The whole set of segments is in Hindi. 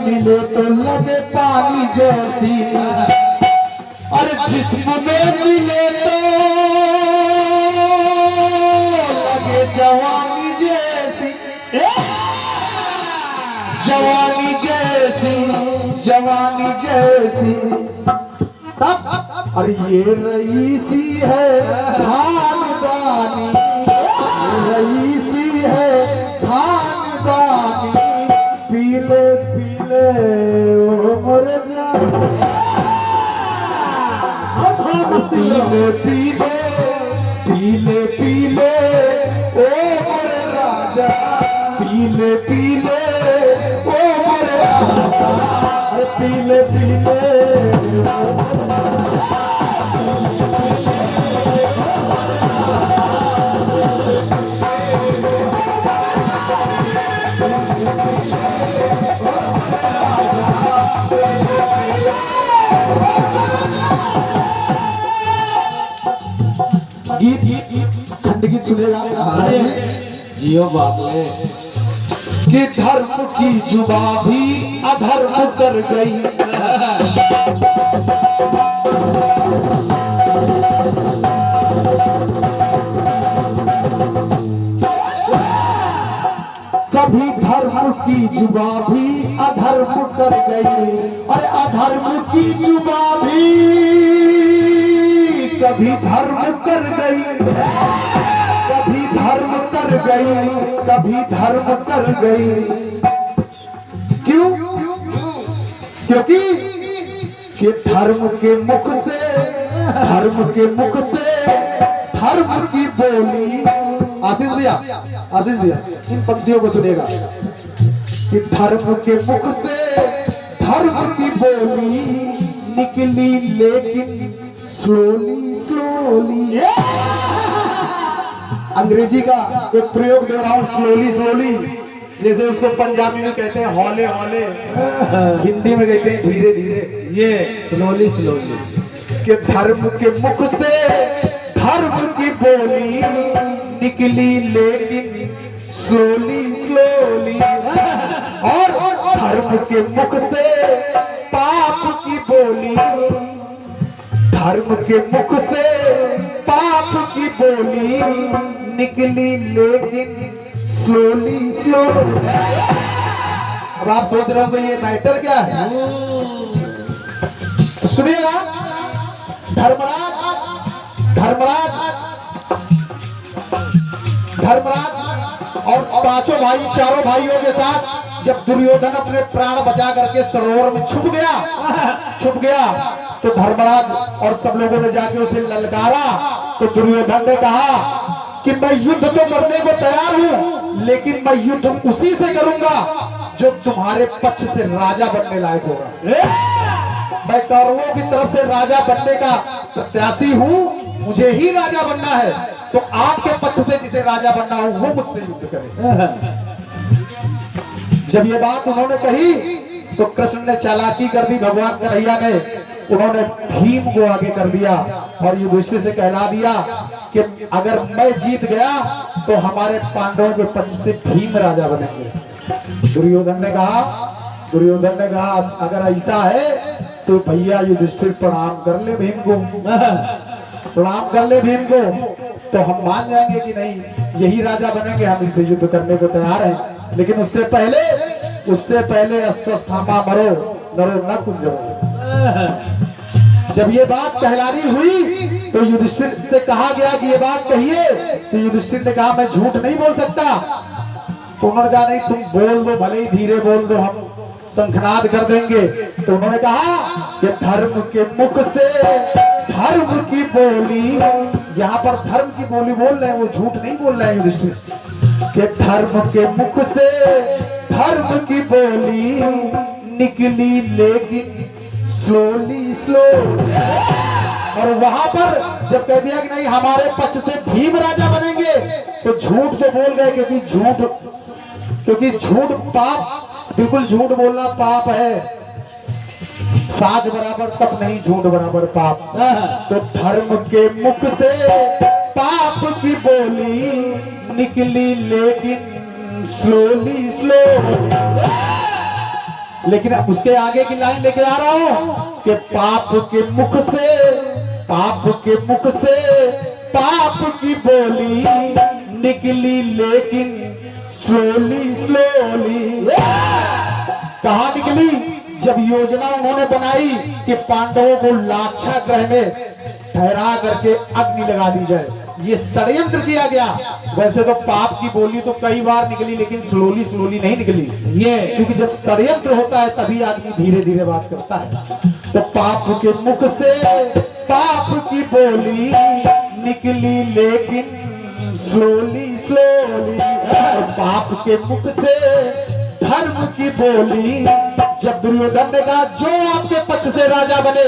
मिले तो लगे पानी जैसी, अरे जिस्म में मिले तो लगे जवानी जैसी, जवानी जैसी, जवानी जैसी। तब अरे ये रईसी है खानदानी, रईसी है खानदानी, पीले पीले उमर जा, पीले पीले पीले पीले ओ मोरे राजा, पीले पीले ओ मोरे राजा, पीले पीले। गीत खंड गीत सुनेगा जियो बागले कि धर्म की जुबा भी अधर्म कर गई, कभी धर्म की जुबा भी अधर्म कर गई, अरे अधर्म की जुबा भी कभी धर्म कर गई, कभी धर्म कर गई, कभी धर्म कर गई। क्यों? क्योंकि कि धर्म के मुख से, धर्म के मुख से धर्म की बोली, आशीष भैया, आशीष भैया इन पंक्तियों को सुनेगा कि धर्म के मुख से धर्म की बोली निकली, लेकिन स्लोली स्लोली। अंग्रेजी का एक प्रयोग दे रहा हूं, स्लोली स्लोली, जैसे उसको पंजाबी में कहते हैं हौले हौले, हिंदी में कहते हैं धीरे धीरे, ये स्लोली स्लोली। कि धर्म के मुख से धर्म की बोली निकली, लेकिन स्लोली स्लोली, और धर्म के मुख से पाप की बोली, धर्म के मुख से पाप की बोली निकली, लेकिन स्लोली स्लोली। अब आप सोच रहे हो कि ये मैटर क्या है, तो सुनिएगा। धर्मराज धर्मराज धर्मराज और पांचों भाई, चारों भाइयों के साथ जब दुर्योधन अपने प्राण बचा करके सरोवर में छुप गया तो धर्मराज और सब लोगों ने जाके उसे ललकारा। तो दुर्योधन ने कहा कि मैं युद्ध तो करने को तैयार हूं, लेकिन मैं युद्ध उसी से करूंगा जो तुम्हारे पक्ष से राजा बनने लायक होगा। मैं कौरवों की तरफ से राजा बनने का प्रत्याशी हूं, मुझे ही राजा बनना है, तो आपके पक्ष से जिसे राजा बनना हो वो मुझसे युद्ध करे। जब ये बात उन्होंने कही तो कृष्ण ने चालाकी कर दी, भगवान कन्हैया ने, उन्होंने भीम को आगे कर दिया और युधिष्ठिर से कहला दिया कि अगर मैं जीत गया तो हमारे पांडवों के पक्ष से भीम राजा बनेंगे। दुर्योधन ने कहा अगर ऐसा है तो भैया युधिष्ठिर प्रणाम कर ले भीम को, प्रणाम कर ले भीम को, तो हम मान जाएंगे कि नहीं यही राजा बनेंगे, हम इनसे युद्ध करने को तैयार हैं। लेकिन उससे पहले अस्वस्थामा मरो नरो न कुंजो। जब ये बात कहलानी हुई तो युधिष्ठिर से कहा गया कि ये बात कहिए, तो युधिष्ठिर ने कहा मैं झूठ नहीं बोल सकता। तो उन्होंने कहा नहीं तुम बोल दो, भले ही धीरे बोल दो, हम शंखनाद कर देंगे। तो उन्होंने कहा कि धर्म के मुख से धर्म की बोली, यहाँ पर धर्म की बोली बोल रहे हैं, वो झूठ नहीं बोल रहे हैं युधिष्ठिर, कि धर्म के मुख से धर्म की बोली निकली, लेकिन स्लोली स्लोली। और वहां पर जब कह दिया कि नहीं हमारे पक्ष से भीम राजा बनेंगे, तो झूठ तो बोल गए, क्योंकि झूठ पाप, बिल्कुल झूठ बोलना पाप है। साज बराबर तप नहीं, झूठ बराबर पाप। तो धर्म के मुख से पाप की बोली निकली, लेकिन स्लोली स्लोली। लेकिन उसके आगे की लाइन लेके आ रहा हूं कि पाप के मुख से पाप की बोली निकली, लेकिन स्लोली स्लोली। कहां निकली? जब योजना उन्होंने बनाई कि पांडवों को लाक्षा ग्रह में ठहरा करके अग्नि लगा दी जाए, ये षड्यंत्र किया गया। वैसे तो पाप की बोली तो कई बार निकली, लेकिन स्लोली स्लोली नहीं निकली। ये क्योंकि जब षड्यंत्र होता है तभी आदमी धीरे धीरे बात करता है। तो पाप के मुख से पाप की बोली निकली, लेकिन स्लोली स्लोली। पाप के मुख से धर्म की बोली, जब दुर्योधन ने कहा जो आपके पक्ष से राजा बने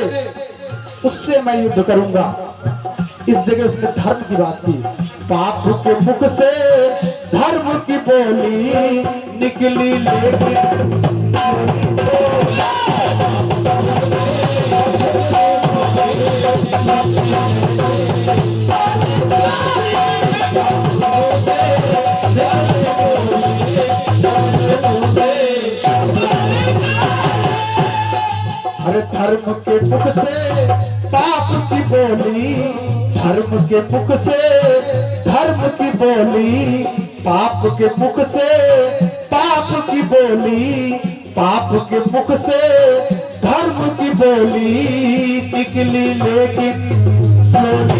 उससे मैं युद्ध करूंगा, इस जगह उसने धर्म की बात की। पाप के मुख से धर्म की बोली निकली, लेकिन अरे धर्म के मुख से पाप की बोली, धर्म के मुख से धर्म की बोली, पाप के मुख से पाप की बोली, पाप के मुख से धर्म की बोली निकली, लेकिन स्लोली